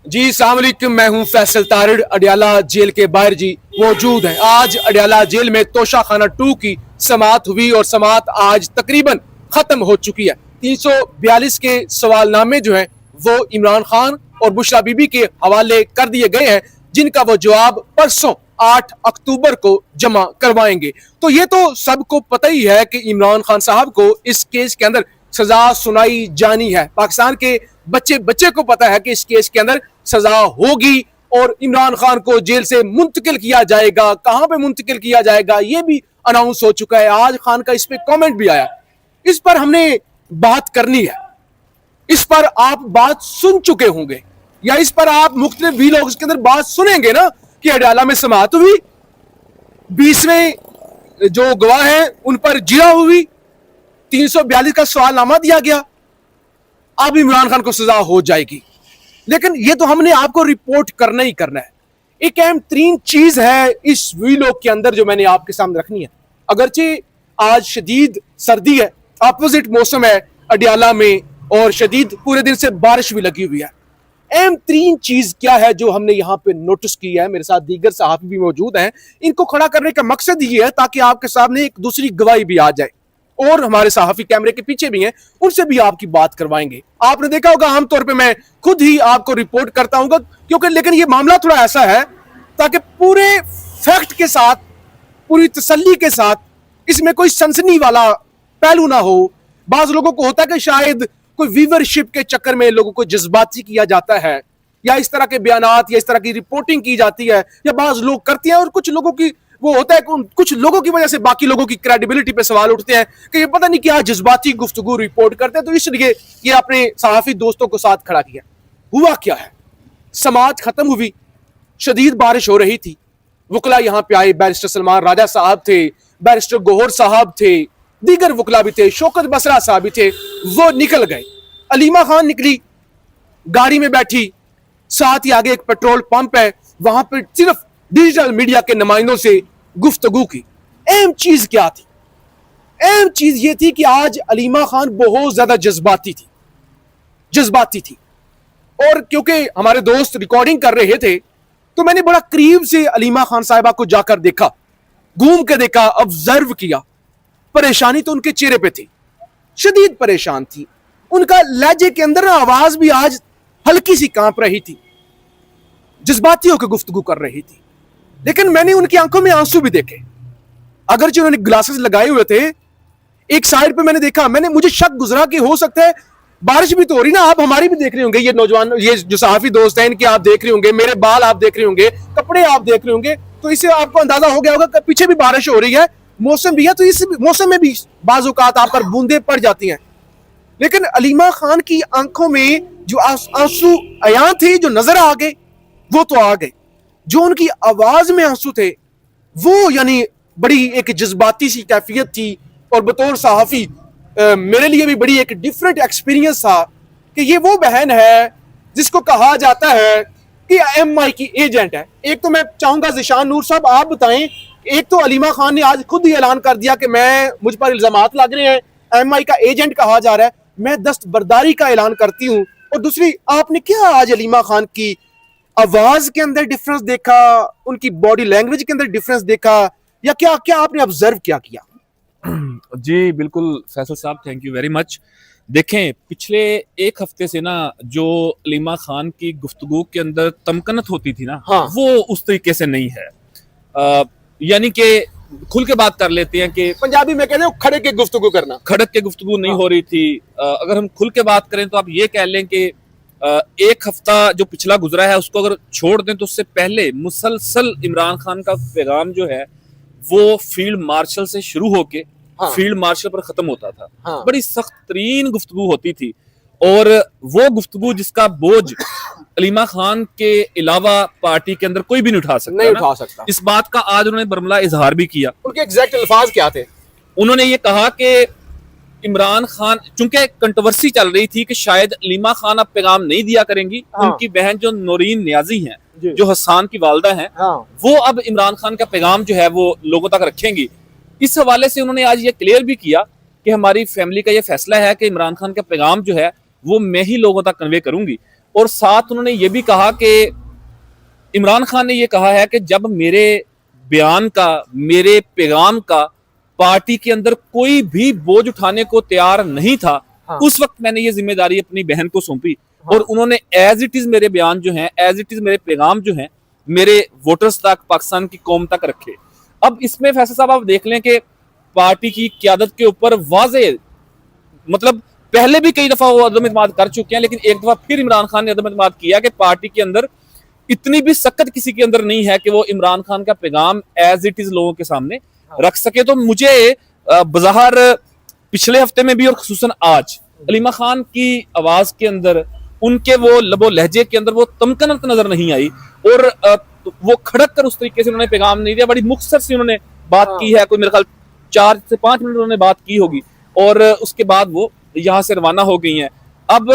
जी अस्सलाम वालेकुम, मैं हूं फैसल तारिड़। अडयाला जेल के बाहर जी मौजूद हैं। आज अडयाला जेल में तोशा खाना 2 की समाअत हुई और समाअत आज तकरीबन खत्म हो चुकी है। 342 के सवालनामे जो हैं वो इमरान खान और बुशरा बीबी के हवाले कर दिए गए हैं, जिनका वो जवाब परसों 8 अक्टूबर को जमा करवाएंगे। तो ये तो सबको पता ही है कि इमरान खान साहब को इस केस के अंदर सजा सुनाई जानी है। पाकिस्तान के बच्चे बच्चे को पता है कि इस केस के अंदर सजा होगी और इमरान खान को जेल से मुंतकिल किया जाएगा। कहां पे मुंतकिल किया जाएगा ये भी अनाउंस हो चुका है। आज खान का इस पे कमेंट भी आया। इस पर हमने बात करनी है। इस पर आप बात सुन चुके होंगे या इस पर आप मुख्तलिफ व्लॉग्स के अंदर बात सुनेंगे ना कि अडयाला में समाअत हुई, 20वें जो गवाह हैं उन पर जिया हुई, 342 का सवालनामा दिया गया, अब इमरान खान को सजा हो जाएगी। लेकिन ये तो हमने आपको रिपोर्ट करना ही करना है। एक अहम तरीन चीज है इस वीलॉग के अंदर जो मैंने आपके सामने रखनी है। अगरचे आज शदीद सर्दी है, अपोजिट मौसम है अडयाला में और शदीद पूरे दिन से बारिश भी लगी हुई है। अहम तरीन चीज क्या है जो हमने यहाँ पे नोटिस की है, मेरे साथ दीगर सहाफी भी मौजूद हैं। इनको खड़ा करने का मकसद ये है ताकि आपके सामने एक दूसरी गवाही भी आ जाए और हमारे सहाफी कैमरे के पीछे भी हैं, उनसे भी आपकी बात करवाएंगे। आपने देखा होगा आमतौर पे मैं खुद ही आपको रिपोर्ट करता हूँ क्योंकि लेकिन ये मामला थोड़ा ऐसा है ताकि पूरे फैक्ट के साथ, पूरी तसल्ली के साथ, इसमें कोई सनसनी वाला पहलू ना हो। बाज लोगों को होता है कि शायद कोई व्यूवरशिप के चक्कर में लोगों को जज्बाती किया जाता है या इस तरह के बयानात या इस तरह की रिपोर्टिंग की जाती है या बाज लोग करते हैं और कुछ लोगों की वो होता है कुछ लोगों की वजह से बाकी लोगों की क्रेडिबिलिटी पे सवाल उठते हैं कि ये पता नहीं क्या जज्बाती गुफ्तगू रिपोर्ट करते हैं। तो इसलिए ये अपने सहाफी दोस्तों को साथ खड़ा किया। हुआ क्या है, समाअत खत्म हुई, शदीद बारिश हो रही थी, वकला यहाँ पे आए, बैरिस्टर सलमान राजा साहब थे, बैरिस्टर गौहर साहब थे, दीगर वकला भी थे, शौकत बसरा साहब भी थे। वो निकल गए। अलीमा खान निकली, गाड़ी में बैठी, साथ ही आगे एक पेट्रोल पंप है, वहां पर सिर्फ डिजिटल मीडिया के नुमाइंदों से गुफ्तगू की। अहम चीज क्या थी? अहम चीज ये थी कि आज अलीमा खान बहुत ज्यादा जज्बाती थी और क्योंकि हमारे दोस्त रिकॉर्डिंग कर रहे थे तो मैंने बड़ा करीब से अलीमा खान साहिबा को जाकर देखा, घूम के देखा, ऑब्जर्व किया। परेशानी तो उनके चेहरे पे थी, शदीद परेशान थी। उनका लहजे के अंदर ना आवाज भी आज हल्की सी कांप रही थी, जज्बाती होकर गुफ्तगू कर रही थी। लेकिन मैंने उनकी आंखों में आंसू भी देखे, अगरचे उन्होंने ग्लासेस लगाए हुए थे। एक साइड पे मैंने देखा, मुझे शक गुजरा कि हो सकता है बारिश भी तो हो रही ना, आप हमारी भी देख रहे होंगे, ये नौजवान, ये जो सहाफी दोस्त हैं इनके आप देख रहे होंगे, मेरे बाल आप देख रहे होंगे, कपड़े आप देख रहे होंगे, तो इससे आपको अंदाजा हो गया होगा कि पीछे भी बारिश हो रही है, मौसम भी है, तो इस मौसम में भी बाज़ औक़ात आप पर बूंदे पड़ जाती हैं। लेकिन अलीमा खान की आंखों में जो आंसू अयां थे, जो नजर आ गए, वो तो आ गए। जो उनकी आवाज में आंसू थे वो यानी बड़ी एक जज्बाती सी कैफियत थी और बतौर सहाफी मेरे लिए भी बड़ी एक डिफरेंट एक्सपीरियंस था कि ये वो बहन है जिसको कहा जाता है कि MI की एजेंट है। एक तो मैं चाहूंगा ज़िशान नूर साहब आप बताएं, एक तो अलीमा खान ने आज खुद ही ऐलान कर दिया कि मुझ पर इल्जामात लग रहे हैं, MI का एजेंट कहा जा रहा है, मैं दस्तबरदारी का ऐलान करती हूँ। और दूसरी, आपने क्या आज अलीमा खान की आवाज के अंदर डिफरेंस देखा, उनकी बॉडी लैंग्वेज के अंदर डिफरेंस देखा, या क्या क्या आपने ऑब्जर्व क्या किया? जी बिल्कुल फैसल साहब, थैंक यू वेरी मच। देखें, पिछले एक हफ्ते से ना जो अलीमा खान की गुफ्तगू के अंदर तमकनत होती थी ना, हाँ। वो उस तरीके से नहीं है। यानी कि खुल के बात कर लेते हैं कि पंजाबी में कहते हैं खड़े के गुफ्तगू करना, खड़क के गुफ्तगू नहीं हो रही थी। अगर हम खुल के बात करें तो आप ये कह लें कि एक हफ्ता जो पिछला गुजरा है उसको अगर छोड़ दें तो उससे पहले मुसलसल इमरान खान का पैगाम जो है वो फील्ड मार्शल से शुरू होके फील्ड मार्शल पर खत्म होता था। बड़ी सख्त तरीन गुफ्तगू होती थी और वो गुफ्तगू जिसका बोझ अलीमा खान के अलावा पार्टी के अंदर कोई भी नहीं उठा सकता। इस बात का आज उन्होंने बरमला इजहार भी किया। उनके एग्जैक्ट अल्फाज क्या थे? उन्होंने ये कहा कि इमरान खान, चूंकि कंट्रोवर्सी चल रही थी कि शायद अलीमा खान अब पैगाम नहीं दिया करेंगी, उनकी बहन जो नौरीन नियाजी हैं, जो हसन की वालदा हैं, वो अब इमरान खान का पैगाम जो है वो लोगों तक रखेंगी। इस हवाले से उन्होंने आज ये क्लियर भी किया कि हमारी फैमिली का ये फैसला है कि इमरान खान का पैगाम जो है वो मैं ही लोगों तक कन्वे करूंगी। और साथ उन्होंने ये भी कहा कि इमरान खान ने ये कहा है कि जब मेरे बयान का, मेरे पैगाम का पार्टी के अंदर कोई भी बोझ उठाने को तैयार नहीं था, हाँ। उस वक्त मैंने ये जिम्मेदारी अपनी बहन को सौंपी। और उन्होंने एज इट इज मेरे बयान जो हैं, एज इट इज मेरे पैगाम जो हैं, मेरे वोटर्स तक, पाकिस्तान की कौम तक रखे। अब इसमें फैसल साहब आप देख लें कि पार्टी की क्यादत के ऊपर वाज़े, मतलब पहले भी कई दफा वो अदम इत्मीनाद कर चुके हैं, लेकिन एक दफा फिर इमरान खान ने अदम इत्मीनाद किया कि पार्टी के अंदर इतनी भी सख्त किसी के अंदर नहीं है कि वो इमरान खान का पैगाम एज इट इज लोगों के सामने रख सके। तो मुझे बज़ाहिर पिछले हफ्ते में भी और खुसूसन आज अलीमा खान की आवाज के अंदर, उनके वो लबो लहजे के अंदर वो तमकनत नजर नहीं आई, और वो खड़क कर उस तरीके से उन्होंने पैगाम नहीं दिया। बड़ी मुख्तसर से उन्होंने बात की है, कोई मेरे ख्याल 4 से 5 मिनट उन्होंने बात की होगी, और उसके बाद वो यहाँ से रवाना हो गई हैं। अब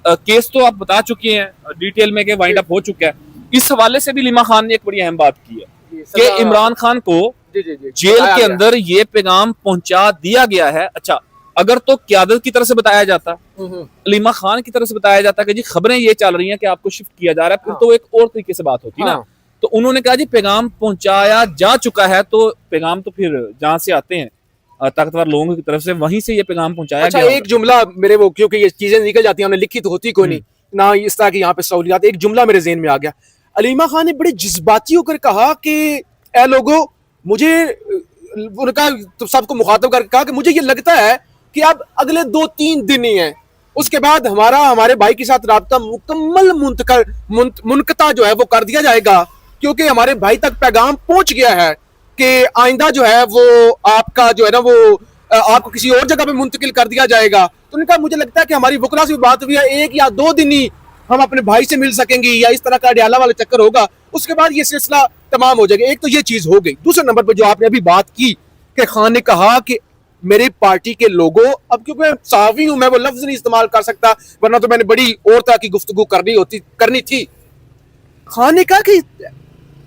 केस तो आप बता चुके हैं डिटेल में कि वाइंड अप हो चुका है। इस हवाले से भी अलीमा खान ने एक बड़ी अहम बात की है कि इमरान खान को जेल के अंदर ये पैगाम पहुंचा दिया गया है। अच्छा, अगर तो क्यादत की तरफ से बताया जाता, अलीमा खान की तरफ से बताया जाता कि जी खबरें ये चल रही हैं कि आपको शिफ्ट किया जा रहा है, फिर तो एक और तरीके से बात होती ना। तो उन्होंने कहा जी पैगाम पहुंचाया जा चुका है, तो पैगाम तो फिर जहां से आते हैं ताकतवर लोगों की तरफ से, वहीं से ये पैगाम पहुंचाया अच्छा, गया। एक जुमला मेरे वो, क्योंकि ये चीजें निकल जाती हैं, हमने लिखी तो होती कोई नहीं ना इस तरह की यहाँ पे सहूलियात, एक जुमला मेरे ज़हन में आ गया। अलीमा खान ने बड़े जज्बाती होकर कहा कि ए लोगों, मुझे, उनका तो सबको मुखातब करके कहा कि मुझे ये लगता है कि अब अगले 2-3 दिन ही हैं, उसके बाद हमारे भाई के साथ राब्ता मुकम्मल मुनक़ता जो है वो कर दिया जाएगा, क्योंकि हमारे भाई तक पैगाम पहुंच गया है कि आइंदा जो है वो आपका जो है ना वो आपको किसी और जगह पे मुंतकिल कर दिया जाएगा। तो उनका मुझे लगता है कि हमारी वकला से भी बात हुई है, 1 या 2 दिन ही हम अपने भाई से मिल सकेंगे, या इस तरह का अडियाला वाला चक्कर होगा, उसके बाद ये सिलसिला तमाम हो जाएगा। एक तो ये चीज हो गई। दूसरे नंबर पर जो आपने अभी बात की कि खान ने कहा कि मेरे पार्टी के लोगों, अब क्योंकि मैं सहाफ़ी हूं, मैं वो लफ्ज नहीं इस्तेमाल कर सकता, वरना तो मैंने बड़ी और तरह की गुफ्तगू करनी थी। खान ने कहा कि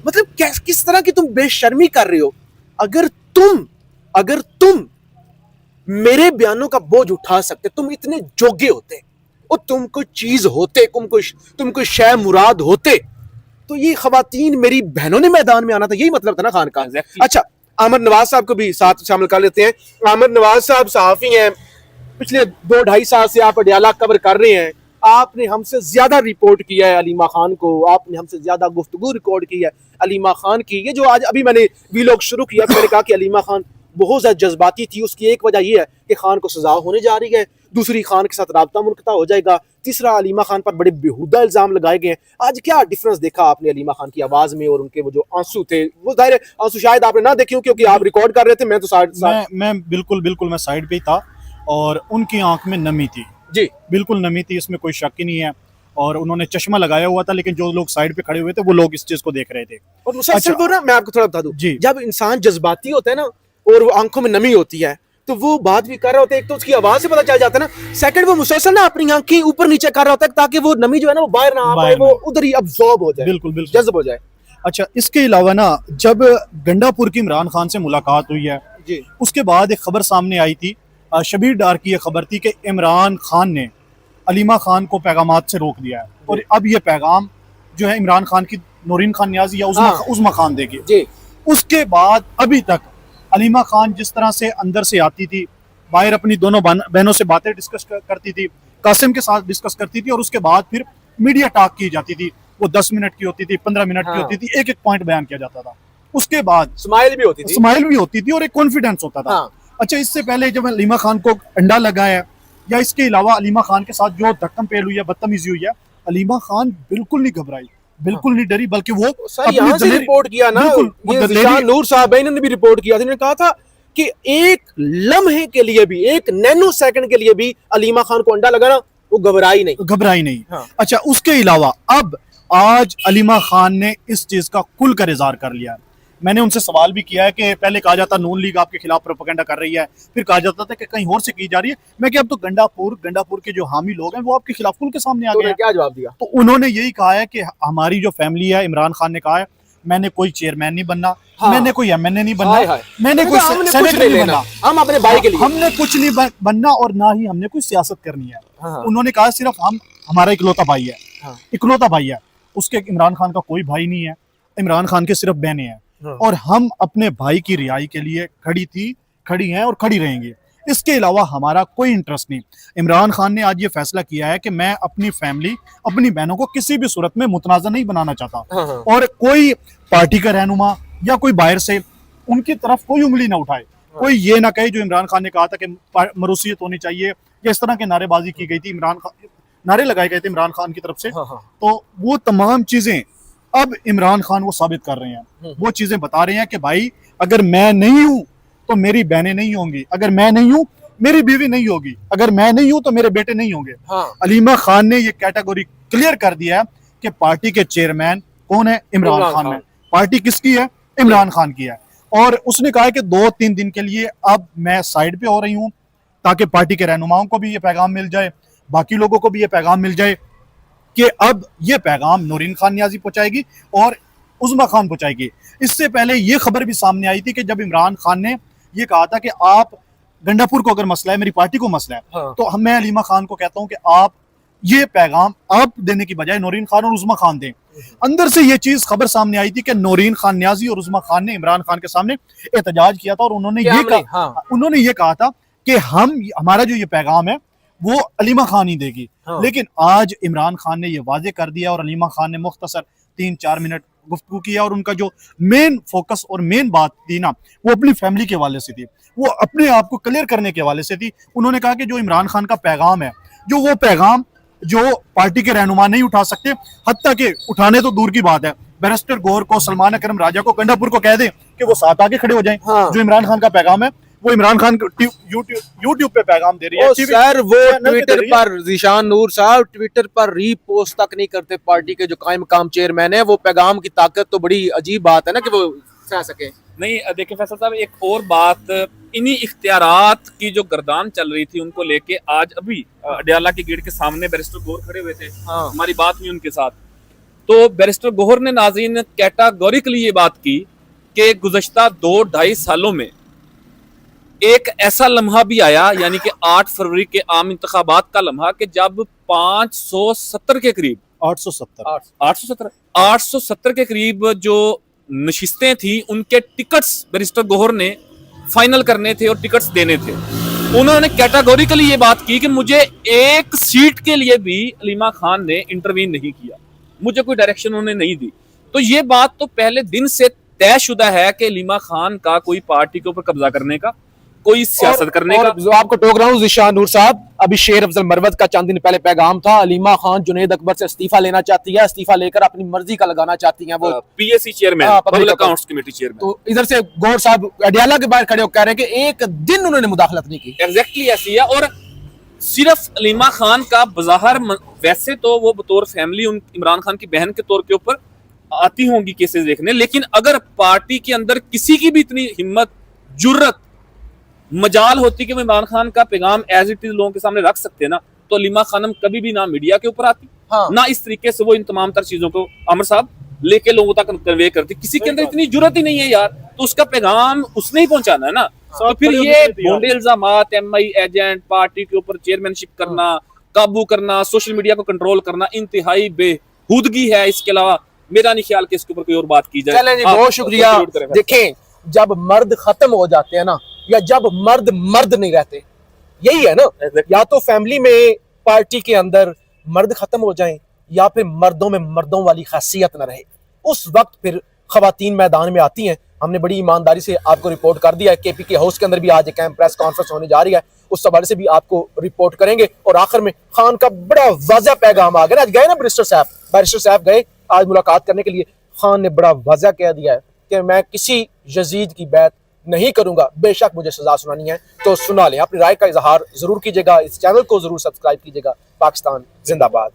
मतलब किस तरह की तुम बेशर्मी कर रहे हो, अगर तुम मेरे बयानों का बोझ उठा सकते, तुम इतने जोगे होते और तुम कोई चीज होते, तुम कोई शय मुराद होते, तो ये खवातीन मेरी बहनों ने मैदान में आना था। यही मतलब था ना खान का। अच्छा, आमिर नवाज साहब को भी साथ शामिल कर लेते हैं। आमिर नवाज साहब सहाफ़ी हैं, पिछले 2-2.5 साल से आप अडियाला कवर कर रहे हैं। आपने हमसे ज्यादा रिपोर्ट किया है अलीमा खान को, आपने हमसे ज्यादा गुफ्तगू रिकॉर्ड की है अलीमा खान की। ये जो आज अभी मैंने वीलॉग शुरू किया, मैंने कहा कि अलीमा खान बहुत ज्यादा जज्बाती थी। उसकी एक वजह यह है कि खान को सजा होने जा रही है, दूसरी खान के साथ राब्ता मुनक़ता हो जाएगा, तीसरा अलीमा खान पर बड़े बेहुदा इल्जाम लगाए गए हैं। आज क्या डिफरेंस देखा आपने अलीमा खान की आवाज में और उनके वो जो आंसू थे? वो जाहिर है आंसू शायद आपने ना देखे क्योंकि आप रिकॉर्ड कर रहे थे, मैं तो मैं बिल्कुल मैं साइड पे ही था, और उनकी आंख में नमी थी जी, बिल्कुल नमी थी, इसमें कोई शक ही नहीं है। और उन्होंने चश्मा लगाया हुआ था, लेकिन जो लोग साइड पे खड़े हुए थे वो लोग इस चीज को देख रहे थे। और मुसलसल वो ना, मैं आपको थोड़ा बता दूं, जी, जब इंसान जज्बाती होता है ना और वो आंखों में नमी होती है, तो वो बात भी कर रहा होता है, एक तो उसकी आवाज से पता चल जाता है ना, सेकंड वो मुसलसल ना अपनी आंखें ऊपर नीचे कर रहा होता है ताकि वो नमी जो है ना वो बाहर ना आ पाए, वो उधर ही अब्सॉर्ब हो जाए, बिल्कुल जज्ब हो जाए। अच्छा, इसके अलावा ना जब गंडापुर की इमरान खान से मुलाकात हुई है जी, उसके बाद एक खबर सामने आई थी, शबीर डार की एक खबर थी कि इमरान खान ने अलीमा खान को पैगामात से रोक दिया है, और अब ये पैगाम जो है इमरान खान की नौरीन खान नियाजी या उज़मा खान देगी। जी, उसके बाद अभी तक अलीमा खान जिस तरह से अंदर से आती थी, बाहर अपनी दोनों बहनों से बातें डिस्कस करती थी, कासिम के साथ डिस्कस करती थी, और उसके बाद फिर मीडिया टॉक की जाती थी। वो 10 मिनट की होती थी, 15 मिनट की होती थी, एक पॉइंट बयान किया जाता था। उसके बाद स्माइल भी होती थी और एक कॉन्फिडेंस होता था। अच्छा, इससे पहले जब अलीमा खान को अंडा लगा है, या इसके अलावा अलीमा खान के साथ जो धक्कम पेल हुई है, बदतमीजी हुई है, अलीमा खान बिल्कुल नहीं घबराई, बिल्कुल नहीं डरी, बल्कि वो यहाँ से रिपोर्ट किया ना, नूर साहब इन्होंने भी रिपोर्ट किया था, इन्होंने कहा था कि एक लम्हे के लिए भी, एक नैनो सेकंड के लिए भी अलीमा खान को अंडा लगाना, वो घबराई नहीं। हाँ। अच्छा, उसके अलावा अब आज अलीमा खान ने इस चीज का खुल कर इजहार कर लिया है। मैंने उनसे सवाल भी किया है कि पहले कहा जाता नून लीग आपके खिलाफ प्रोपेगेंडा कर रही है, फिर कहा जाता था कि कहीं और से की जा रही है। मैं कि अब तो गंडापुर के जो हामी लोग हैं वो आपके खिलाफ खुल के सामने आ गए। क्या जवाब दिया? तो उन्होंने यही कहा है कि हमारी जो फैमिली है, इमरान खान ने कहा है, मैंने कोई चेयरमैन नहीं बनना, मैंने कोई एमएनए नहीं बनना, मैंने कोई सेनेटर नहीं बनना, हम अपने भाई के लिए हमने कुछ नहीं बनना, और ना ही हमने कोई सियासत करनी है। उन्होंने कहा सिर्फ हम हमारा इकलौता भाई है, हाँ। इकलौता भाई है उसके, इमरान खान का कोई भाई नहीं है, इमरान खान के सिर्फ बहनें हैं। हाँ। और हम अपने भाई की रिहाई के लिए खड़ी हैं और खड़ी रहेंगी। इसके अलावा हमारा कोई इंटरेस्ट नहीं। इमरान खान ने आज ये फैसला किया है कि मैं अपनी फैमिली, अपनी बहनों को किसी भी सूरत में मुतनाज़ा नहीं बनाना चाहता, हाँ, हाँ। और कोई पार्टी का रहनुमा या कोई बाहर से उनकी तरफ कोई उंगली ना उठाए, कोई ये ना कहे जो इमरान खान ने कहा था कि मरूसियत होनी चाहिए या इस तरह के नारेबाजी की गई थी, इमरान खान नारे लगाए गए थे इमरान खान की तरफ से। हाँ, हाँ। तो वो तमाम चीजें अब इमरान खान वो साबित कर रहे हैं, वो चीजें बता रहे हैं कि भाई अगर मैं नहीं हूं तो मेरी बहनें नहीं होंगी, अगर मैं नहीं हूं मेरी बीवी नहीं होगी, अगर मैं नहीं हूं तो मेरे बेटे नहीं होंगे। हाँ। अलीमा खान ने ये कैटेगरी क्लियर कर दिया है कि पार्टी के चेयरमैन कौन है, इमरान खान है। पार्टी किसकी है, इमरान खान की है। और उसने कहा है कि 2-3 दिन के लिए अब मैं साइड पे हो रही हूं ताकि पार्टी के रहनुमाओं को भी ये पैगाम मिल जाए, बाकी लोगों को भी ये पैगाम मिल जाए कि अब ये पैगाम नौरीन खान नियाजी पहुंचाएगी और उज़्मा खान पहुंचाएगी। इससे पहले ये खबर भी सामने आई थी कि जब इमरान खान ने ये कहा था कि आप गंडापुर को अगर मसला है, मेरी पार्टी को मसला है, हाँ। तो मैं अलीमा खान को कहता हूं कि आप ये पैगाम आप देने की बजाय नौरीन खान और उज़्मा खान दें। अंदर से ये चीज खबर सामने आई थी कि नौरीन खान नियाजी और उज़्मा खान ने इमरान खान के सामने एहतजाज किया था और उन्होंने क्या ये हमने? कहा, हाँ। उन्होंने ये कहा था कि हमारा जो ये पैगाम है वो अलीमा खान ही देगी। हाँ। लेकिन आज इमरान खान ने ये वाजे कर दिया और अलीमा खान ने मुख्तसर 3-4 मिनट गुफ्तगू किया और उनका जो मेन फोकस और मेन बात थी ना, वो अपनी फैमिली के हवाले से थी, वो अपने आप को क्लियर करने के हवाले से थी। उन्होंने कहा कि जो इमरान खान का पैगाम है, जो वो पैगाम जो पार्टी के रहनुमा नहीं उठा सकते, हत्ता के उठाने तो दूर की बात है, बैरिस्टर गौहर को, सलमान अकरम राजा को, गंडापुर को कह दें कि वो साथ आके खड़े हो जाएं। हाँ। जो इमरान खान का पैगाम है वो इमरान खान यूट्यूब पे पैगाम दे रही है। ओ TV सर, वो चैनल पे दे ट्विटर रही है। पर जीशान नूर साहब ट्विटर पर रीपोस्ट तक नहीं करते। पार्टी के जो कायम काम चेयरमैन है, वो पैगाम की ताकत तो बड़ी अजीब बात है ना कि वो फैल सके। नहीं देखिए फैसल साहब, एक और बात, इन्हीं इख्तियारात की जो गर्दान चल रही थी उनको लेके आज अभी अडयाला के गेट के सामने बैरिस्टर गौहर खड़े हुए थे। हाँ। हमारी बात हुई उनके साथ, तो बैरिस्टर गौहर ने नाज़रीन कैटेगोरिकली ये बात की कि गुज़श्ता 2-2.5 सालों में एक ऐसा लम्हा भी आया, यानी कि 8 फरवरी के आम इंतखाबात का लम्हा, कि जब 570 के करीब 870 के करीब जो नशिस्तें थी, उनके टिकट्स बैरिस्टर गौहर ने फाइनल करने थे और टिकट्स देने थे। उन्होंने कैटेगोरिकली ये बात की कि मुझे एक सीट के लिए भी अलीमा खान ने इंटरवीन नहीं किया, मुझे कोई डायरेक्शन उन्होंने नहीं दी। तो ये बात तो पहले दिन से तयशुदा है कि अलीमा खान का कोई पार्टी के ऊपर कब्जा करने का, कोई सियासत करने का। जो आपको टोक रहा हूँ जीशान नूर साहब, अभी शेर अफजल मरवत का चंद दिन पहले पैगाम था, अलीमा खान जुनैद अकबर से इस्तीफा लेना चाहती है, इस्तीफा लेकर अपनी मर्जी का लगाना चाहती हैं वो पीएससी चेयरमैन, हाँ, पब्लिक अकाउंट्स कमेटी चेयरमैन। तो इधर से गौहर साहब अडयाला के बाहर खड़े होकर कह रहे हैं कि एक दिन उन्होंने मुदाखलत नहीं की। एग्जैक्टली ऐसी है। और सिर्फ अलीमा खान का बज़ाहिर, वैसे तो वो बतौर फैमिली इमरान खान की बहन के तौर के ऊपर आती होंगी केसेस देखने, लेकिन अगर पार्टी के अंदर किसी की भी इतनी हिम्मत, जुर्रत, मजाल होती कि वो इमरान खान का पैगाम एज इट इज लोगों के सामने रख सकते ना, तो अलीमा खानम कभी भी ना मीडिया के ऊपर आती, हाँ। ना इस तरीके से वो इन तमाम तर चीजों को अमर साहब लेके लोगों तक कन्वे करती। किसी के अंदर इतनी जुर्रत ही नहीं है यार, तो उसका पैगाम उसने ही पहुंचाना है ना। तो फिर ये भोंडे इल्जामात, MI एजेंट, पार्टी के ऊपर चेयरमैनशिप करना, काबू करना, सोशल मीडिया को कंट्रोल करना इंतहाई बेहूदगी है। इसके अलावा मेरा नहीं ख्याल कि इसके ऊपर कोई और बात की जाए। चलें जी, बहुत शुक्रिया। देखें, जब मर्द खत्म हो जाते हैं ना, या जब मर्द नहीं रहते, यही है ना, या तो फैमिली में, पार्टी के अंदर मर्द खत्म हो जाएं, या फिर मर्दों में मर्दों वाली खासियत न रहे, उस वक्त फिर खवातीन मैदान में आती हैं। हमने बड़ी ईमानदारी से आपको रिपोर्ट कर दिया है। KPK हाउस के अंदर भी आज एक प्रेस कॉन्फ्रेंस होने जा रही है, उस हवाले से भी आपको रिपोर्ट करेंगे। और आखिर में खान का बड़ा वाज़ह पैगाम आ गया। आज गए ना बैरिस्टर साहब गए आज मुलाकात करने के लिए, खान ने बड़ा वाज़ह कह दिया है कि मैं किसी यजीद की बैत नहीं करूंगा, बेशक मुझे सजा सुनानी है तो सुना लें। अपनी राय का इजहार जरूर कीजिएगा, इस चैनल को जरूर सब्सक्राइब कीजिएगा। पाकिस्तान जिंदाबाद।